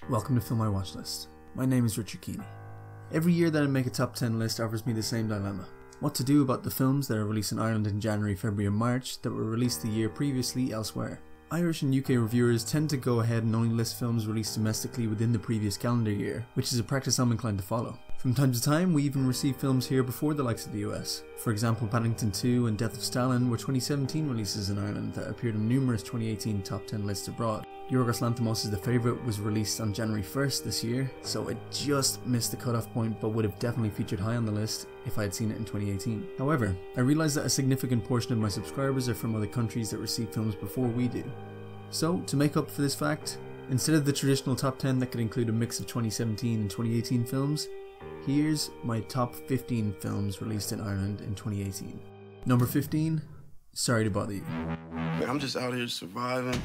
Welcome to FilMyWatchlist. My name is Richard Keeley. Every year that I make a top 10 list offers me the same dilemma. What to do about the films that are released in Ireland in January, February and March that were released the year previously elsewhere. Irish and UK reviewers tend to go ahead and only list films released domestically within the previous calendar year, which is a practice I'm inclined to follow. From time to time, we even receive films here before the likes of the US. For example, Paddington 2 and Death of Stalin were 2017 releases in Ireland that appeared on numerous 2018 top 10 lists abroad. Yorgos Lanthimos' The Favourite was released on January 1st this year, so it just missed the cutoff point but would have definitely featured high on the list if I had seen it in 2018. However, I realise that a significant portion of my subscribers are from other countries that receive films before we do. So, to make up for this fact, instead of the traditional top 10 that could include a mix of 2017 and 2018 films, here's my top 15 films released in Ireland in 2018. Number 15, Sorry to Bother You. Man, I'm just out here surviving.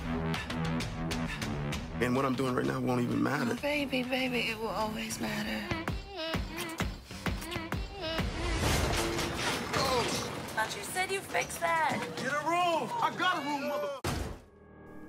And what I'm doing right now won't even matter. Oh, baby, it will always matter. Oh. Thought you said you fixed that. Get a room! I got a room, mother...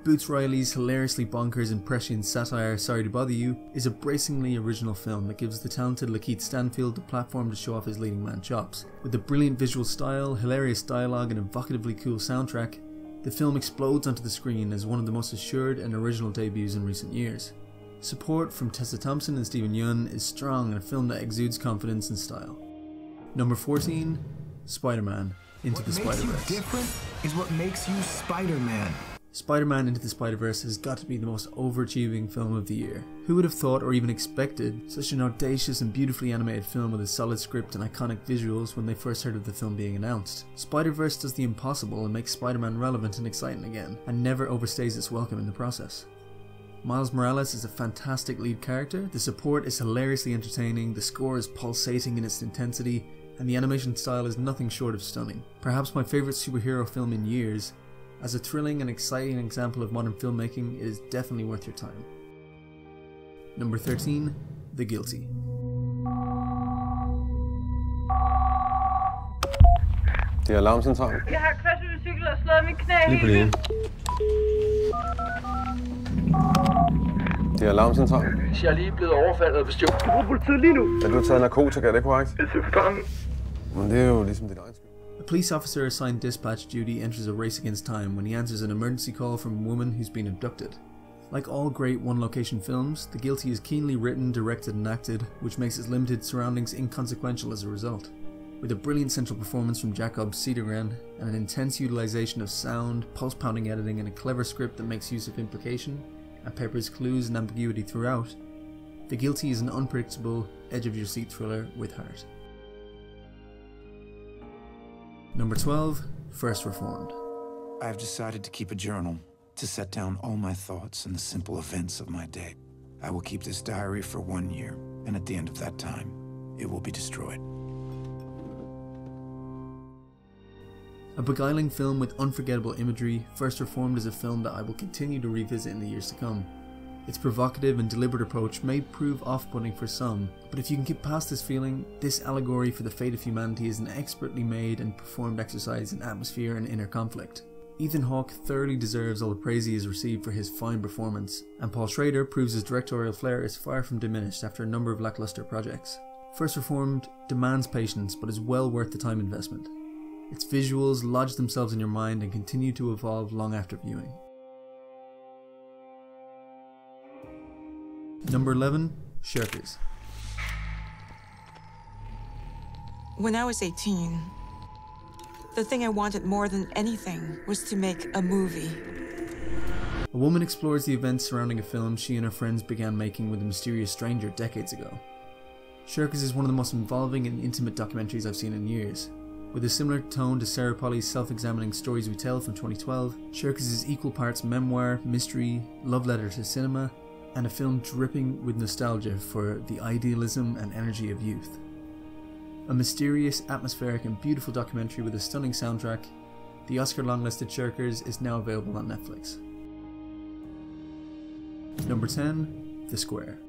Boots Riley's hilariously bonkers and prescient satire Sorry to Bother You is a bracingly original film that gives the talented Lakeith Stanfield the platform to show off his leading man chops. With a brilliant visual style, hilarious dialogue and evocatively cool soundtrack, the film explodes onto the screen as one of the most assured and original debuts in recent years. Support from Tessa Thompson and Stephen Yeun is strong in a film that exudes confidence and style. Number 14, SpiderMan Into the SpiderVerse. What makes you different is what makes you SpiderMan. SpiderMan Into the SpiderVerse has got to be the most overachieving film of the year. Who would have thought or even expected such an audacious and beautifully animated film with a solid script and iconic visuals when they first heard of the film being announced? SpiderVerse does the impossible and makes Spider-Man relevant and exciting again, and never overstays its welcome in the process. Miles Morales is a fantastic lead character, the support is hilariously entertaining, the score is pulsating in its intensity, and the animation style is nothing short of stunning. Perhaps my favourite superhero film in years. As a thrilling and exciting example of modern filmmaking, it is definitely worth your time. Number 13, The Guilty. Det er alarmcentralen. Jeg har kørt med cykel og slået min knæ. Lige på linje. Det er alarmcentralen. Jeg er lige blevet overfaldet og bestjålet. Du bruger politiet lige nu. Ja, du har taget narkotika, er det korrekt? Jeg er bange. Men det er jo ligesom dit egen skyld. A police officer assigned dispatch duty enters a race against time when he answers an emergency call from a woman who's been abducted. Like all great one-location films, The Guilty is keenly written, directed and acted, which makes its limited surroundings inconsequential as a result. With a brilliant central performance from Jacob Cedergren and an intense utilization of sound, pulse-pounding editing and a clever script that makes use of implication and peppers clues and ambiguity throughout, The Guilty is an unpredictable, edge-of-your-seat thriller with heart. Number 12, First Reformed. I have decided to keep a journal to set down all my thoughts and the simple events of my day. I will keep this diary for 1 year, and at the end of that time, it will be destroyed. A beguiling film with unforgettable imagery, First Reformed is a film that I will continue to revisit in the years to come. Its provocative and deliberate approach may prove off-putting for some, but if you can get past this feeling, this allegory for the fate of humanity is an expertly made and performed exercise in atmosphere and inner conflict. Ethan Hawke thoroughly deserves all the praise he has received for his fine performance, and Paul Schrader proves his directorial flair is far from diminished after a number of lackluster projects. First Reformed demands patience, but is well worth the time investment. Its visuals lodge themselves in your mind and continue to evolve long after viewing. Number 11, Shirkers. When I was 18, the thing I wanted more than anything was to make a movie. A woman explores the events surrounding a film she and her friends began making with a mysterious stranger decades ago. Shirkers is one of the most involving and intimate documentaries I've seen in years. With a similar tone to Sarah Polley's self-examining Stories We Tell from 2012, Shirkers is equal parts memoir, mystery, love letter to cinema, and a film dripping with nostalgia for the idealism and energy of youth. A mysterious, atmospheric and beautiful documentary with a stunning soundtrack, the Oscar long-listed Shirkers is now available on Netflix. Number 10, The Square.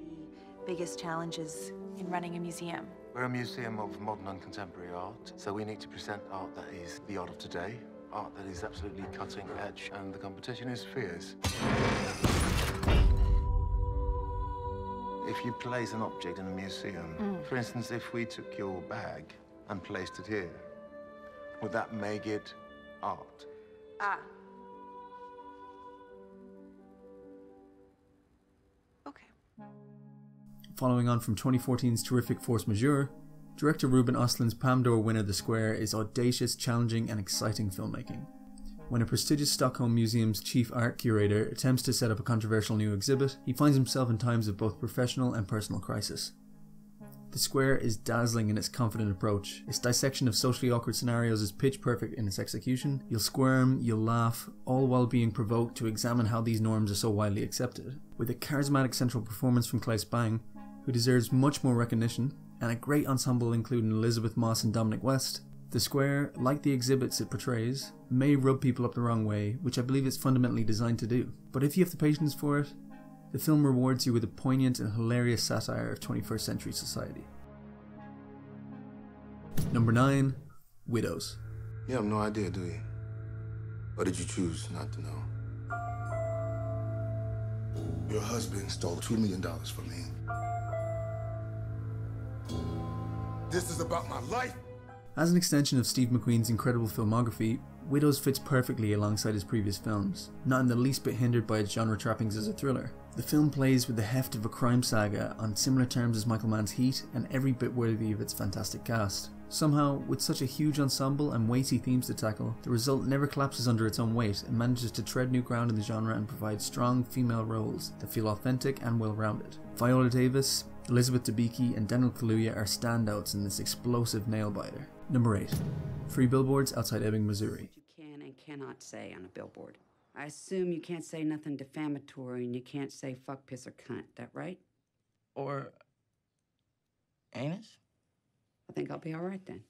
Biggest challenges in running a museum. We're a museum of modern and contemporary art, so we need to present art that is the art of today, art that is absolutely cutting edge, and the competition is fierce. if you place an object in a museum, for instance, if we took your bag and placed it here, would that make it art? Ah. Okay. Following on from 2014's terrific Force Majeure, director Ruben Östlund's Palme d'Or winner The Square is audacious, challenging and exciting filmmaking. When a prestigious Stockholm museum's chief art curator attempts to set up a controversial new exhibit, he finds himself in times of both professional and personal crisis. The Square is dazzling in its confident approach. Its dissection of socially awkward scenarios is pitch perfect in its execution. You'll squirm, you'll laugh, all while being provoked to examine how these norms are so widely accepted. With a charismatic central performance from Claes Bang, who deserves much more recognition, and a great ensemble including Elizabeth Moss and Dominic West, The Square, like the exhibits it portrays, may rub people up the wrong way, which I believe it's fundamentally designed to do. But if you have the patience for it, the film rewards you with a poignant and hilarious satire of 21st century society. Number 9. Widows. You have no idea, do you? Or did you choose not to know? Your husband stole $2 million from me. This is about my life. As an extension of Steve McQueen's incredible filmography, Widows fits perfectly alongside his previous films, not in the least bit hindered by its genre trappings as a thriller. The film plays with the heft of a crime saga on similar terms as Michael Mann's Heat, and every bit worthy of its fantastic cast. Somehow, with such a huge ensemble and weighty themes to tackle, the result never collapses under its own weight and manages to tread new ground in the genre and provide strong female roles that feel authentic and well-rounded. Viola Davis, Elizabeth Debicki and Daniel Kaluuya are standouts in this explosive nail-biter. Number 8. 3 Billboards Outside Ebbing, Missouri. You can and cannot say on a billboard. I assume you can't say nothing defamatory and you can't say fuck, piss, or cunt. That right? Or anus? I think I'll be all right then.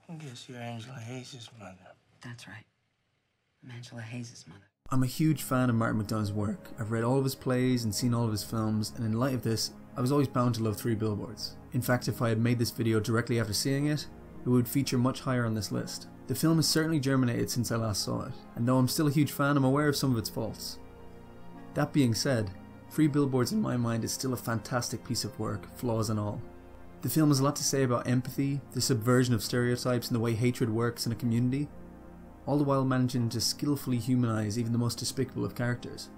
I guess you're Angela Hayes' mother. That's right. I'm Angela Hayes' mother. I'm a huge fan of Martin McDonagh's work. I've read all of his plays and seen all of his films, and in light of this, I was always bound to love 3 Billboards. In fact, if I had made this video directly after seeing it, it would feature much higher on this list. The film has certainly germinated since I last saw it, and though I'm still a huge fan, I'm aware of some of its faults. That being said, 3 Billboards in my mind is still a fantastic piece of work, flaws and all. The film has a lot to say about empathy, the subversion of stereotypes and the way hatred works in a community, all the while managing to skillfully humanise even the most despicable of characters.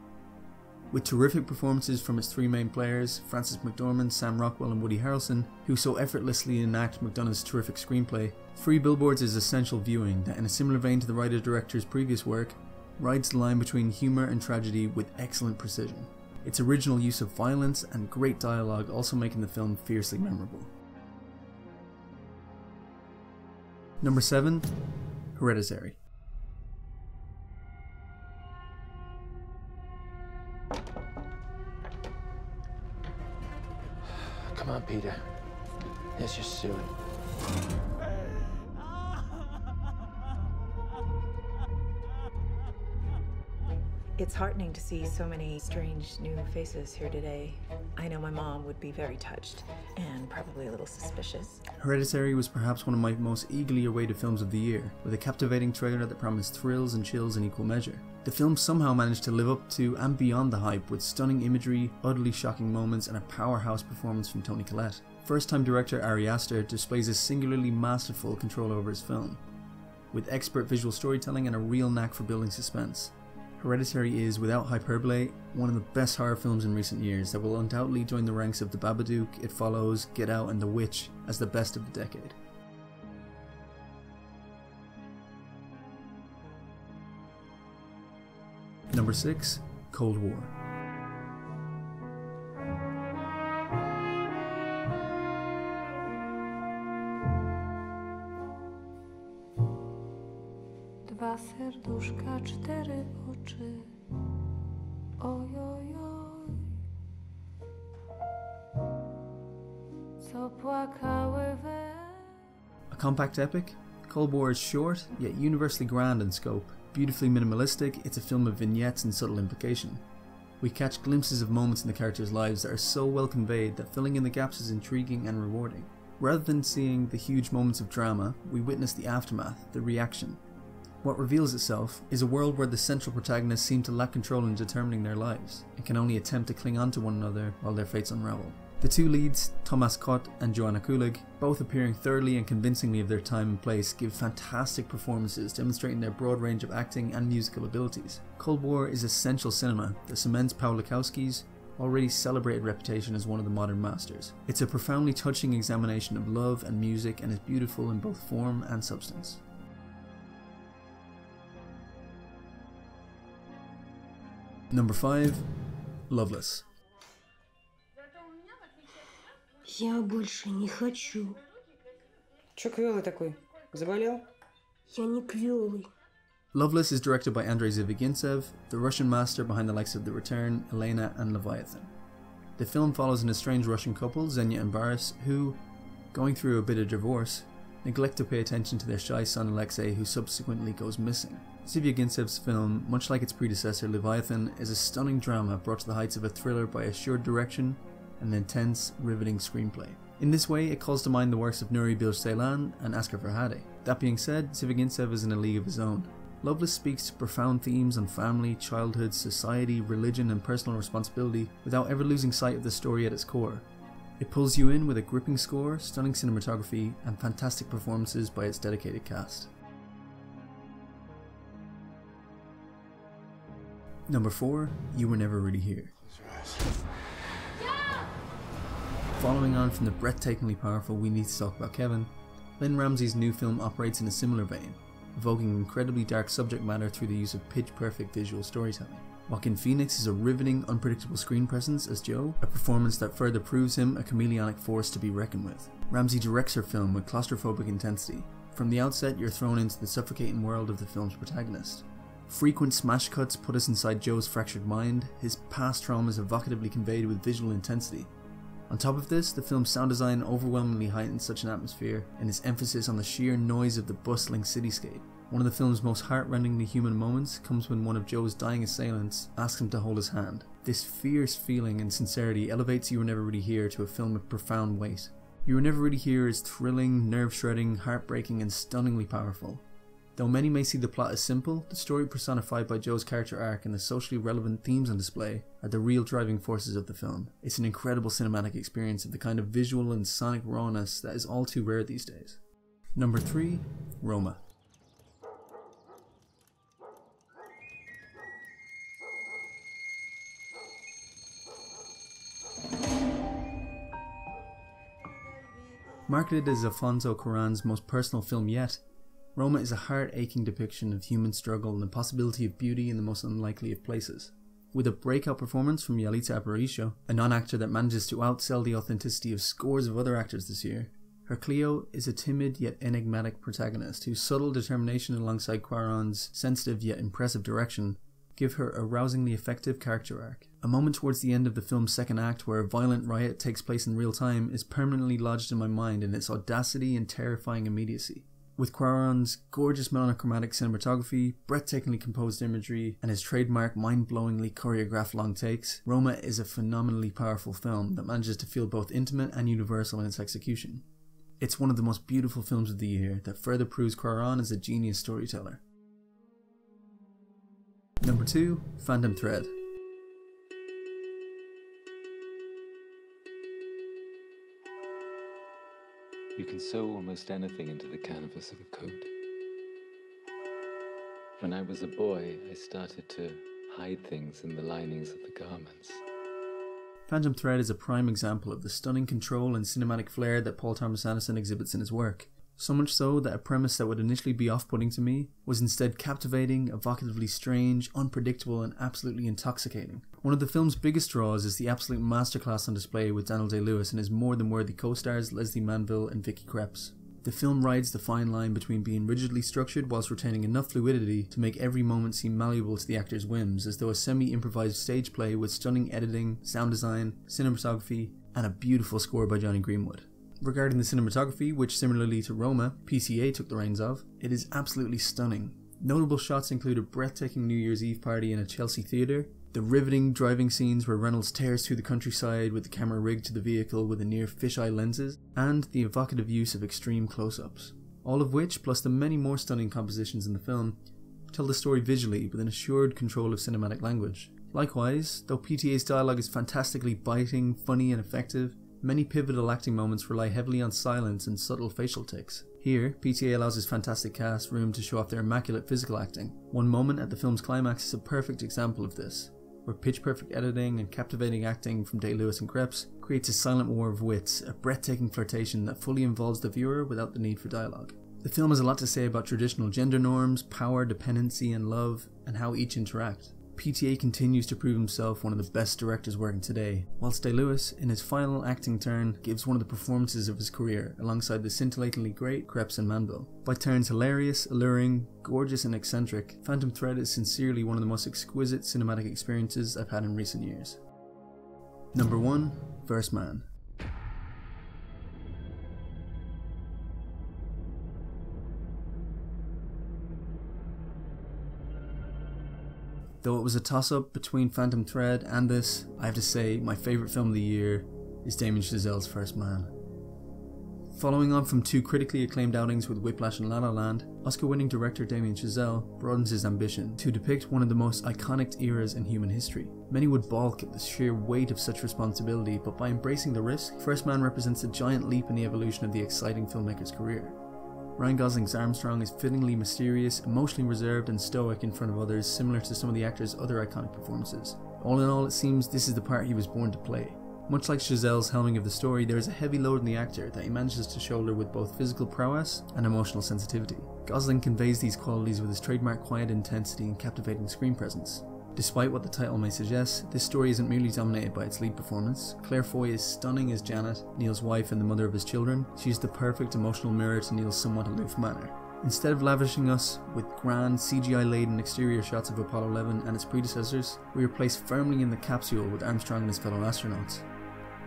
With terrific performances from its 3 main players, Frances McDormand, Sam Rockwell and Woody Harrelson, who so effortlessly enact McDonagh's terrific screenplay, 3 Billboards is essential viewing that, in a similar vein to the writer-director's previous work, rides the line between humour and tragedy with excellent precision. Its original use of violence and great dialogue also making the film fiercely memorable. Number 7. Hereditary. Come on, Peter. Let's just do it. It's heartening to see so many strange new faces here today. I know my mom would be very touched and probably a little suspicious. Hereditary was perhaps one of my most eagerly awaited films of the year, with a captivating trailer that promised thrills and chills in equal measure. The film somehow managed to live up to and beyond the hype with stunning imagery, utterly shocking moments and a powerhouse performance from Toni Collette. First-time director Ari Aster displays a singularly masterful control over his film, with expert visual storytelling and a real knack for building suspense. Hereditary is, without hyperbole, one of the best horror films in recent years that will undoubtedly join the ranks of The Babadook, It Follows, Get Out and The Witch as the best of the decade. Number 6. Cold War. Dwa serduszka, 4 oczy. Oj, oj, oj. Co płakały we... A compact epic, Cold War is short, yet universally grand in scope. Beautifully minimalistic, it's a film of vignettes and subtle implication. We catch glimpses of moments in the characters' lives that are so well conveyed that filling in the gaps is intriguing and rewarding. Rather than seeing the huge moments of drama, we witness the aftermath, the reaction. What reveals itself is a world where the central protagonists seem to lack control in determining their lives, and can only attempt to cling on to one another while their fates unravel. The two leads, Thomas Kott and Joanna Kulig, both appearing thoroughly and convincingly of their time and place, give fantastic performances demonstrating their broad range of acting and musical abilities. Cold War is essential cinema that cements Pawlikowski's already celebrated reputation as one of the modern masters. It's a profoundly touching examination of love and music and is beautiful in both form and substance. Number 5. Loveless. Я больше не хочу. Чё квёлый такой? Заболел? Я не квёлый. Loveless is directed by Andrei Zivagintsev, the Russian master behind the likes of The Return, Elena and Leviathan. The film follows an estranged Russian couple, Xenia and Boris, who, going through a bit of divorce, neglect to pay attention to their shy son Alexei, who subsequently goes missing. Zivyagintsev's film, much like its predecessor Leviathan, is a stunning drama brought to the heights of a thriller by assured direction and an intense, riveting screenplay. In this way, it calls to mind the works of Nuri Bilge-Ceylan and Asghar Farhadi. That being said, Zivagintsev is in a league of his own. Loveless speaks to profound themes on family, childhood, society, religion and personal responsibility without ever losing sight of the story at its core. It pulls you in with a gripping score, stunning cinematography and fantastic performances by its dedicated cast. Number 4. You Were Never Really Here. Following on from the breathtakingly powerful We Need to Talk About Kevin, Lynn Ramsey's new film operates in a similar vein, evoking incredibly dark subject matter through the use of pitch-perfect visual storytelling. Joaquin Phoenix is a riveting, unpredictable screen presence as Joe, a performance that further proves him a chameleonic force to be reckoned with. Ramsey directs her film with claustrophobic intensity. From the outset, you're thrown into the suffocating world of the film's protagonist. Frequent smash cuts put us inside Joe's fractured mind, his past trauma is evocatively conveyed with visual intensity. On top of this, the film's sound design overwhelmingly heightens such an atmosphere and its emphasis on the sheer noise of the bustling cityscape. One of the film's most heart-rendingly human moments comes when one of Joe's dying assailants asks him to hold his hand. This fierce feeling and sincerity elevates You Were Never Really Here to a film of profound weight. You Were Never Really Here is thrilling, nerve-shredding, heartbreaking and stunningly powerful. Though many may see the plot as simple, the story personified by Joe's character arc and the socially relevant themes on display are the real driving forces of the film. It's an incredible cinematic experience of the kind of visual and sonic rawness that is all too rare these days. Number 3. Roma. Marketed as Alfonso Cuarón's most personal film yet, Roma is a heart-aching depiction of human struggle and the possibility of beauty in the most unlikely of places. With a breakout performance from Yalitza Aparicio, a non-actor that manages to outsell the authenticity of scores of other actors this year, her Cleo is a timid yet enigmatic protagonist whose subtle determination alongside Cuarón's sensitive yet impressive direction give her a rousingly effective character arc. A moment towards the end of the film's second act where a violent riot takes place in real time is permanently lodged in my mind in its audacity and terrifying immediacy. With Cuarón's gorgeous monochromatic cinematography, breathtakingly composed imagery, and his trademark mind-blowingly choreographed long takes, Roma is a phenomenally powerful film that manages to feel both intimate and universal in its execution. It's one of the most beautiful films of the year that further proves Cuarón as a genius storyteller. Number 2. Phantom Thread. You can sew almost anything into the canvas of a coat. When I was a boy, I started to hide things in the linings of the garments. Phantom Thread is a prime example of the stunning control and cinematic flair that Paul Thomas Anderson exhibits in his work. So much so that a premise that would initially be off-putting to me was instead captivating, evocatively strange, unpredictable and absolutely intoxicating. One of the film's biggest draws is the absolute masterclass on display with Daniel Day-Lewis and his more than worthy co-stars Leslie Manville and Vicky Krieps. The film rides the fine line between being rigidly structured whilst retaining enough fluidity to make every moment seem malleable to the actor's whims, as though a semi-improvised stage play with stunning editing, sound design, cinematography and a beautiful score by Johnny Greenwood. Regarding the cinematography, which similarly to Roma, PCA took the reins of, it is absolutely stunning. Notable shots include a breathtaking New Year's Eve party in a Chelsea theatre, the riveting driving scenes where Reynolds tears through the countryside with the camera rigged to the vehicle with the near fisheye lenses, and the evocative use of extreme close-ups. all of which, plus the many more stunning compositions in the film, tell the story visually with an assured control of cinematic language. Likewise, though PTA's dialogue is fantastically biting, funny and effective, many pivotal acting moments rely heavily on silence and subtle facial tics. Here, PTA allows his fantastic cast room to show off their immaculate physical acting. One moment at the film's climax is a perfect example of this, where pitch-perfect editing and captivating acting from Day-Lewis and Krebs creates a silent war of wits, a breathtaking flirtation that fully involves the viewer without the need for dialogue. The film has a lot to say about traditional gender norms, power, dependency and love, and how each interact. PTA continues to prove himself one of the best directors working today, whilst Day-Lewis, in his final acting turn, gives one of the performances of his career alongside the scintillatingly great Krebs and Manville. By turns hilarious, alluring, gorgeous and eccentric, Phantom Thread is sincerely one of the most exquisite cinematic experiences I've had in recent years. Number 1. Verse Man. Though it was a toss-up between Phantom Thread and this, I have to say my favourite film of the year is Damien Chazelle's First Man. Following on from 2 critically acclaimed outings with Whiplash and La La Land, Oscar-winning director Damien Chazelle broadens his ambition to depict one of the most iconic eras in human history. Many would balk at the sheer weight of such responsibility, but by embracing the risk, First Man represents a giant leap in the evolution of the exciting filmmaker's career. Ryan Gosling's Armstrong is fittingly mysterious, emotionally reserved and stoic in front of others, similar to some of the actor's other iconic performances. All in all, it seems this is the part he was born to play. Much like Chazelle's helming of the story, there is a heavy load on the actor that he manages to shoulder with both physical prowess and emotional sensitivity. Gosling conveys these qualities with his trademark quiet intensity and captivating screen presence. Despite what the title may suggest, this story isn't merely dominated by its lead performance. Claire Foy is stunning as Janet, Neil's wife and the mother of his children. She is the perfect emotional mirror to Neil's somewhat aloof manner. Instead of lavishing us with grand CGI-laden exterior shots of Apollo 11 and its predecessors, we are placed firmly in the capsule with Armstrong and his fellow astronauts.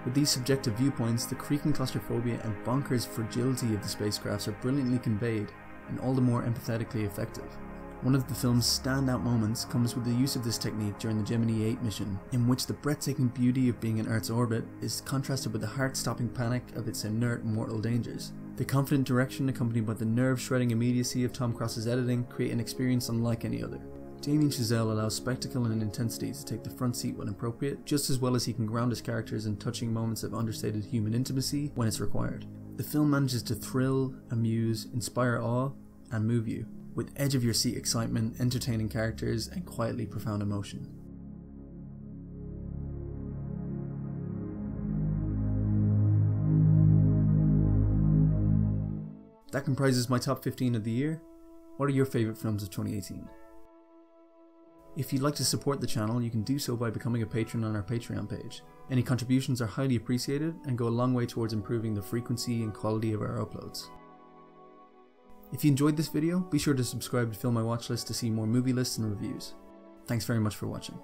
With these subjective viewpoints, the creaking claustrophobia and bonkers fragility of the spacecrafts are brilliantly conveyed and all the more empathetically effective. One of the film's standout moments comes with the use of this technique during the Gemini 8 mission, in which the breathtaking beauty of being in Earth's orbit is contrasted with the heart-stopping panic of its inert mortal dangers. The confident direction accompanied by the nerve-shredding immediacy of Tom Cross's editing create an experience unlike any other. Damien Chazelle allows spectacle and intensity to take the front seat when appropriate, just as well as he can ground his characters in touching moments of understated human intimacy when it's required. The film manages to thrill, amuse, inspire awe, and move you, with edge-of-your-seat excitement, entertaining characters, and quietly profound emotion. That comprises my top 15 of the year. What are your favourite films of 2018? If you'd like to support the channel, you can do so by becoming a patron on our Patreon page. Any contributions are highly appreciated and go a long way towards improving the frequency and quality of our uploads. If you enjoyed this video, be sure to subscribe to FilMyWatchlist to see more movie lists and reviews. Thanks very much for watching.